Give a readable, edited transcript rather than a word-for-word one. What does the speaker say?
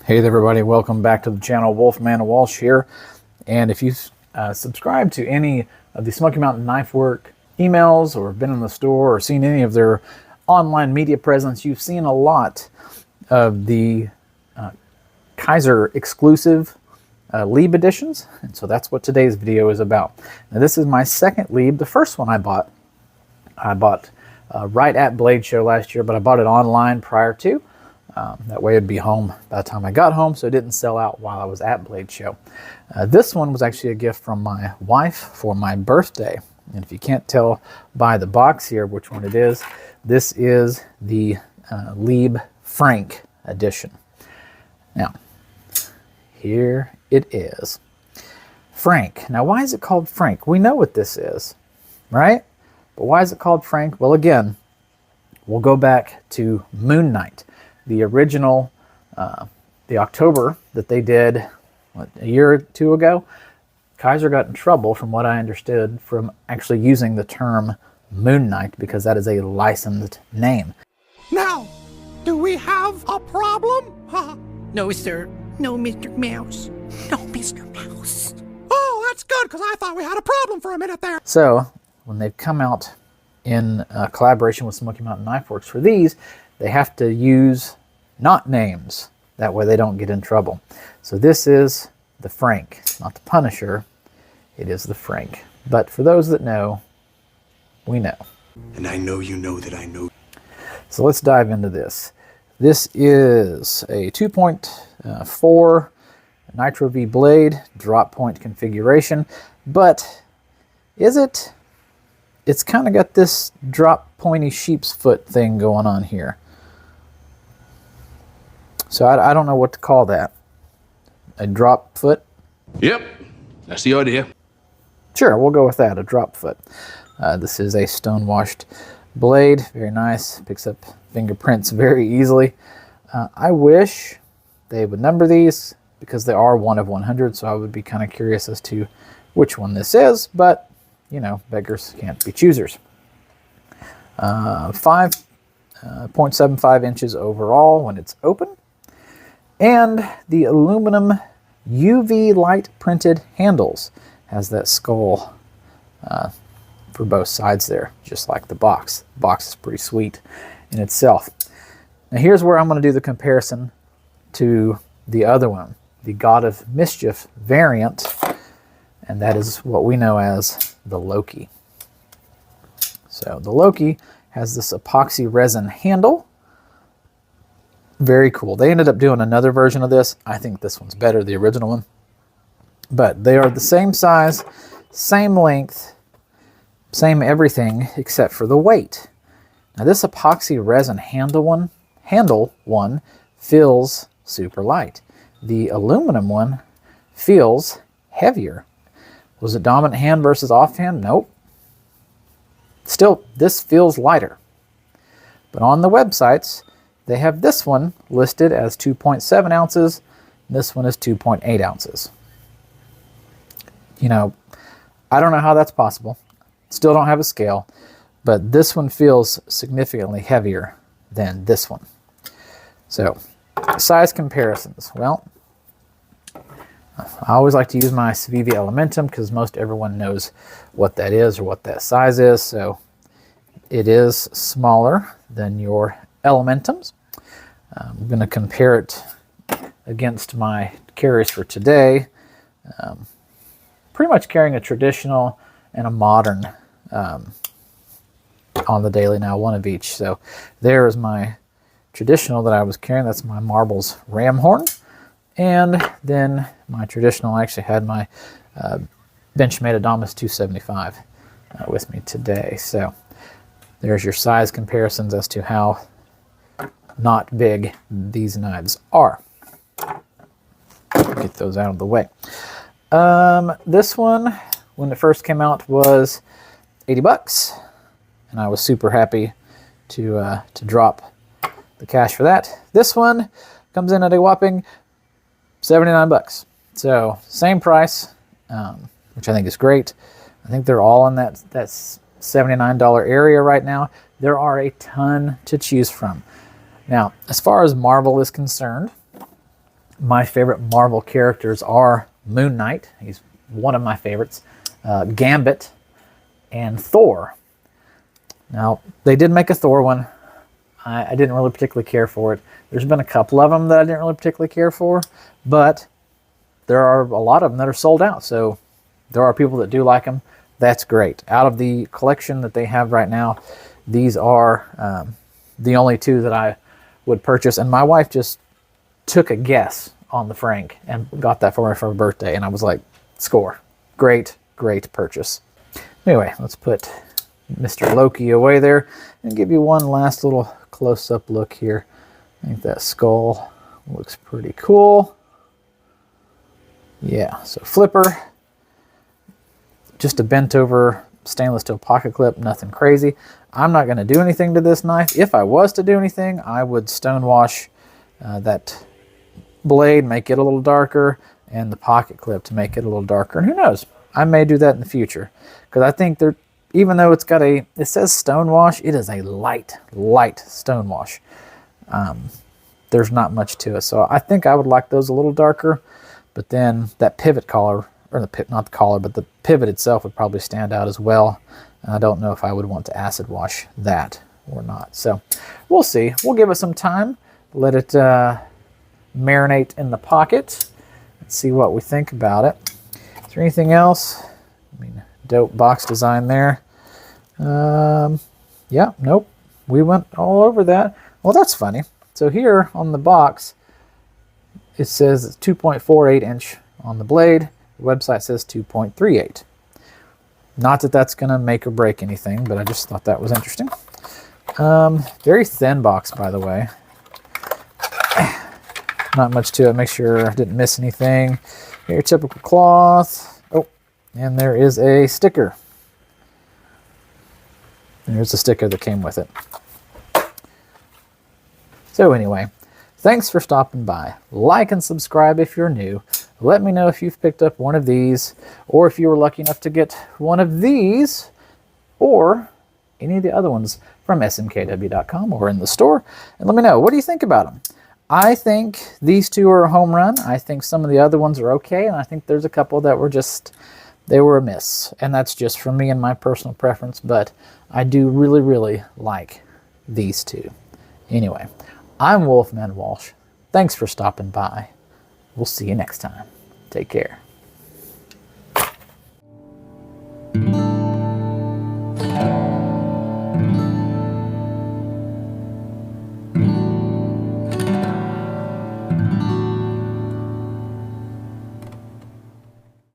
Hey there everybody, welcome back to the channel. Wolfman Walsh here. And if you subscribe to any of the Smoky Mountain Knife Work emails or been in the store or seen any of their online media presence, you've seen a lot of the Kizer exclusive Lieb editions. And so that's what today's video is about. Now this is my second Lieb. The first one I bought right at Blade Show last year, but I bought it online prior to. That way it'd be home by the time I got home, so it didn't sell out while I was at Blade Show. This one was actually a gift from my wife for my birthday. And if you can't tell by the box here which one it is, this is the Lieb Frank edition. Now, here it is. Frank. Now, why is it called Frank? We know what this is, right? But why is it called Frank? Well, again, we'll go back to Moon Knight. The original, the October that they did, what, a year or two ago, Kizer got in trouble, from what I understood, from actually using the term Moon Knight because that is a licensed name. Now, do we have a problem? No, sir. No, Mr. Mouse. No, Mr. Mouse. Oh, that's good, because I thought we had a problem for a minute there. So, when they've come out in collaboration with Smoky Mountain Knife Works for these, they have to use not names. That way they don't get in trouble. So this is the Frank, not the Punisher. It is the Frank. But for those that know, we know. And I know you know that I know. So let's dive into this. This is a 2.4 Nitro V blade, drop point configuration. But is it? It's kind of got this drop pointy sheep's foot thing going on here. So I don't know what to call that. A drop foot? Yep, that's the idea. Sure, we'll go with that, a drop foot. This is a stone-washed blade. Very nice. Picks up fingerprints very easily. I wish they would number these because they are 1 of 100, so I would be kind of curious as to which one this is, but, you know, beggars can't be choosers. 5.75 inches overall when it's open. And the aluminum UV light printed handles has that skull for both sides there, just like the box. The box is pretty sweet in itself. Now here's where I'm going to do the comparison to the other one, the God of Mischief variant, and that is what we know as the Loki. So the Loki has this epoxy resin handle. Very cool. They ended up doing another version of this. I think this one's better, the original one. But they are the same size, same length, same everything except for the weight. Now this epoxy resin handle one feels super light. The aluminum one feels heavier. Was it dominant hand versus offhand? Nope. Still, this feels lighter. But on the websites, they have this one listed as 2.7 ounces. This one is 2.8 ounces. You know, I don't know how that's possible. Still don't have a scale. But this one feels significantly heavier than this one. So, size comparisons. Well, I always like to use my Civivi Elementum because most everyone knows what that is or what that size is. So, it is smaller than your Elementums. I'm going to compare it against my carries for today. Pretty much carrying a traditional and a modern on the daily now, one of each. So there is my traditional that I was carrying. That's my Marbles ram horn. And then my traditional, I actually had my Benchmade Adamas 275 with me today. So there's your size comparisons as to how not big these knives are. Get those out of the way. This one, when it first came out, was 80 bucks, and I was super happy to drop the cash for that. This one comes in at a whopping 79 bucks. So same price, which I think is great. I think they're all in that $79 area right now. There are a ton to choose from. Now, as far as Marvel is concerned, My favorite Marvel characters are Moon Knight. He's one of my favorites. Gambit and Thor. Now, they did make a Thor one. I didn't really particularly care for it. There's been a couple of them that I didn't really particularly care for, but there are a lot of them that are sold out. So there are people that do like them. That's great. Out of the collection that they have right now, these are the only two that I would purchase. And my wife just took a guess on the Frank and got that for me for her birthday. And I was like, score. Great, great purchase. Anyway, let's put Mr. Loki away there and give you one last little close-up look here. I think that skull looks pretty cool. Yeah, so flipper. Just a bent over stainless steel pocket clip, nothing crazy. I'm not going to do anything to this knife. If I was to do anything, I would stone wash that blade, make it a little darker, and the pocket clip to make it a little darker. And who knows, I may do that in the future, because I think they're, even though it's got it says stone wash, it is a light stone wash. There's not much to it. So I think I would like those a little darker, but then that pivot collar, or not the collar, but the pivot itself would probably stand out as well. And I don't know if I would want to acid wash that or not. So we'll see. We'll give it some time. Let it marinate in the pocket. Let's see what we think about it. Is there anything else? I mean, dope box design there. Yeah, nope. We went all over that. Well, that's funny. So here on the box, it says it's 2.48 inch on the blade. The website says 2.38. Not that that's going to make or break anything, but I just thought that was interesting. Very thin box, by the way. Not much to it. Make sure I didn't miss anything. Your typical cloth. Oh, and there is a sticker. There's the sticker that came with it. So anyway, thanks for stopping by. Like and subscribe if you're new. Let me know if you've picked up one of these, or if you were lucky enough to get one of these, or any of the other ones from smkw.com or in the store. And let me know, what do you think about them? I think these two are a home run. I think some of the other ones are okay, and I think there's a couple that were just, they were a miss. And that's just from me and my personal preference, but I do really, really like these two. Anyway, I'm Wolfman Walsh. Thanks for stopping by. We'll see you next time. Take care.